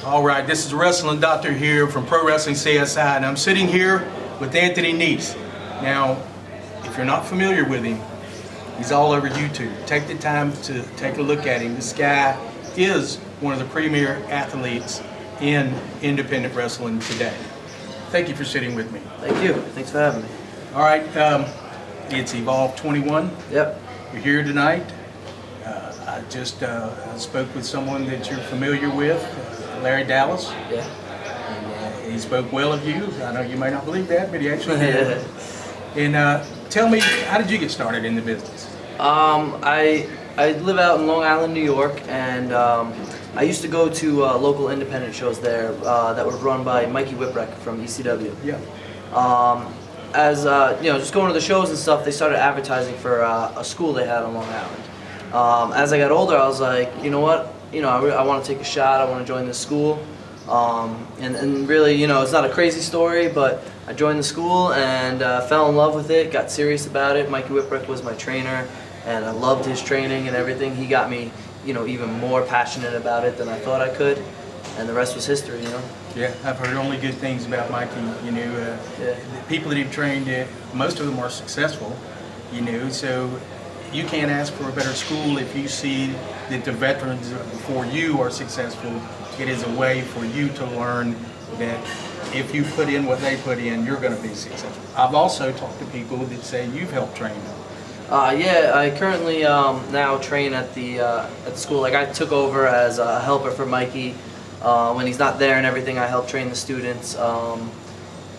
All right, this is the Wrestling Doctor here from Pro Wrestling CSI, and I'm sitting here with Anthony Nese. Now, if you're not familiar with him, he's all over YouTube. Take the time to take a look at him. This guy is one of the premier athletes in independent wrestling today. Thank you for sitting with me. Thank you. Thanks for having me. All right, it's Evolve 21. Yep. You're here tonight. I just spoke with someone that you're familiar with, Larry Dallas. Yeah. And he spoke well of you. I know you may not believe that, but he actually did. And tell me, how did you get started in the business? I live out in Long Island, New York, and I used to go to local independent shows there that were run by Mikey Whipwreck from ECW. Yeah. As just going to the shows and stuff, they started advertising for a school they had on Long Island. As I got older, I was like, you know what? I want to take a shot. I want to join this school. And really, it's not a crazy story, but I joined the school and fell in love with it, got serious about it. Mikey Whipwreck was my trainer, and I loved his training and everything. He got me, even more passionate about it than I thought I could, and the rest was history, Yeah, I've heard only good things about Mikey. The people that he've trained, most of them are successful, so you can't ask for a better school if you see that the veterans before you are successful. It is a way for you to learn that if you put in what they put in, you're going to be successful. I've also talked to people that say you've helped train them. Yeah, I currently now train at the school. Like, I took over as a helper for Mikey when he's not there and everything. I help train the students, and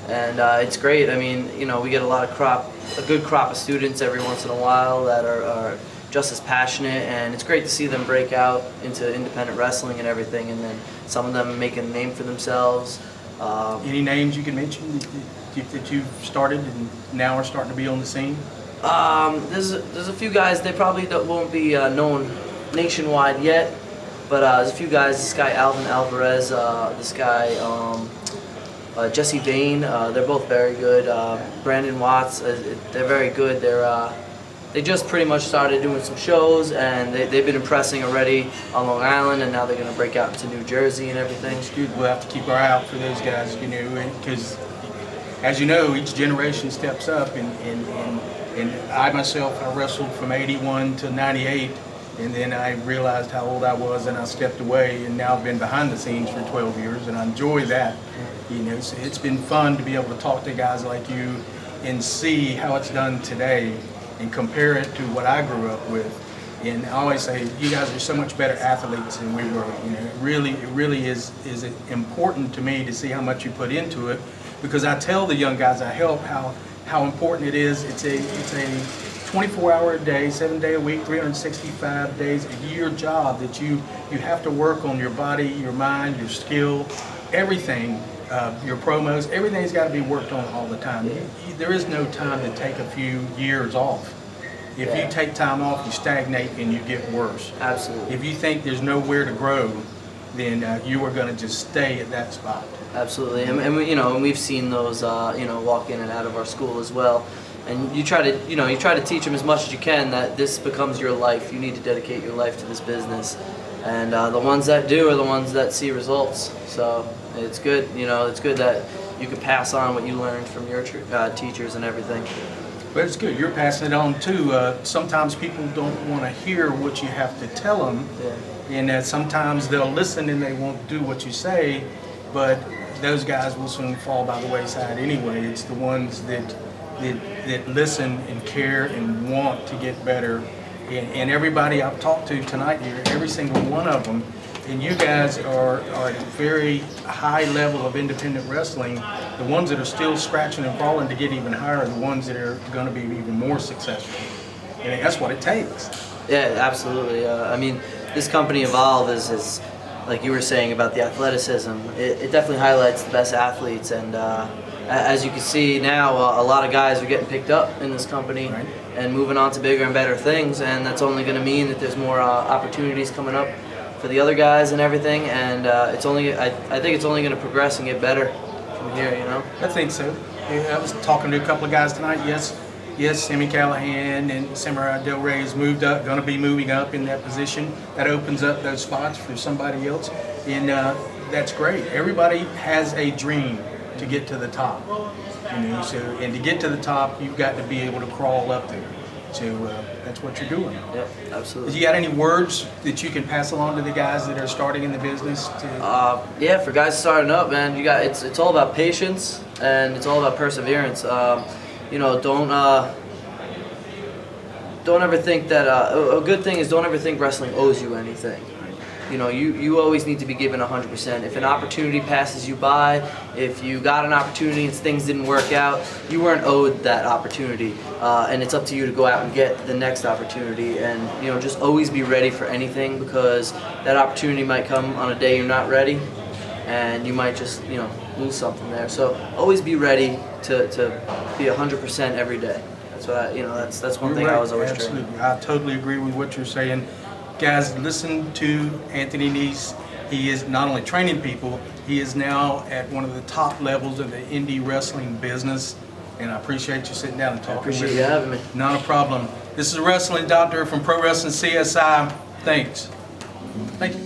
it's great. I mean, we get a good crop of students every once in a while that are just as passionate, and it's great to see them break out into independent wrestling and everything, and then some of them making a name for themselves. Any names you can mention that you've started and now are starting to be on the scene? There's a few guys. They probably won't be known nationwide yet, but there's a few guys. This guy Alvin Alvarez, this guy Jesse Vane. They're both very good. Brandon Watts. They're very good. They just pretty much started doing some shows, and they've been impressing already on Long Island, and now they're going to break out into New Jersey and everything. It's good. We'll have to keep our eye out for those guys, because as you know, each generation steps up, and I myself, I wrestled from 81 to 98, and then I realized how old I was, and I stepped away, and now I've been behind the scenes for 12 years, and I enjoy that. So it's been fun to be able to talk to guys like you and see how it's done today and compare it to what I grew up with. And I always say, you guys are so much better athletes than we were. It really is important to me to see how much you put into it, because I tell the young guys I help how important it is. It's a 24-hour a day, 7-day a week, 365 days a year job that you have to work on your body, your mind, your skill, everything. Your promos, everything's got to be worked on all the time. There is no time to take a few years off. If you take time off, you stagnate and you get worse. Absolutely. If you think there's nowhere to grow, then you are going to just stay at that spot. Absolutely, and we've seen those walk in and out of our school as well. And you try to teach them as much as you can that this becomes your life. You need to dedicate your life to this business, and the ones that do are the ones that see results. So it's good, it's good that you can pass on what you learned from your teachers and everything. But it's good. You're passing it on too. Sometimes people don't want to hear what you have to tell them, and sometimes they'll listen and they won't do what you say. But those guys will soon fall by the wayside anyway. It's the ones that listen and care and want to get better. And everybody I've talked to tonight here, every single one of them, and you guys are at a very high level of independent wrestling. The ones that are still scratching and crawling to get even higher are the ones that are going to be even more successful. And that's what it takes. Yeah, absolutely. I mean, this company Evolve is like you were saying about the athleticism. It definitely highlights the best athletes, and as you can see now, a lot of guys are getting picked up in this company. Right. And moving on to bigger and better things, and that's only going to mean that there's more opportunities coming up for the other guys and everything, and I think it's only going to progress and get better from here, I think so. Yeah, I was talking to a couple of guys tonight. Yes, Sammy Callahan and Samurai Del Rey is moved up, going to be moving up in that position. That opens up those spots for somebody else. And that's great. Everybody has a dream to get to the top. So, and to get to the top, you've got to be able to crawl up there. So that's what you're doing. Yep, absolutely. You got any words that you can pass along to the guys that are starting in the business? Yeah, for guys starting up, man, it's all about patience and it's all about perseverance. Don't ever think that a good thing is don't ever think wrestling owes you anything. You always need to be given 100%. If an opportunity passes you by, if you got an opportunity and things didn't work out, you weren't owed that opportunity. And it's up to you to go out and get the next opportunity. And just always be ready for anything, because that opportunity might come on a day you're not ready, and you might just lose something there. So always be ready to be 100% every day. That's what that's one thing I was always training. Absolutely, I totally agree with what you're saying. Guys, listen to Anthony Nese. He is not only training people, he is now at one of the top levels of the indie wrestling business. And I appreciate you sitting down and talking with me. Appreciate you having me. Not a problem. This is a wrestling doctor from Pro Wrestling CSI. Thanks. Thank you.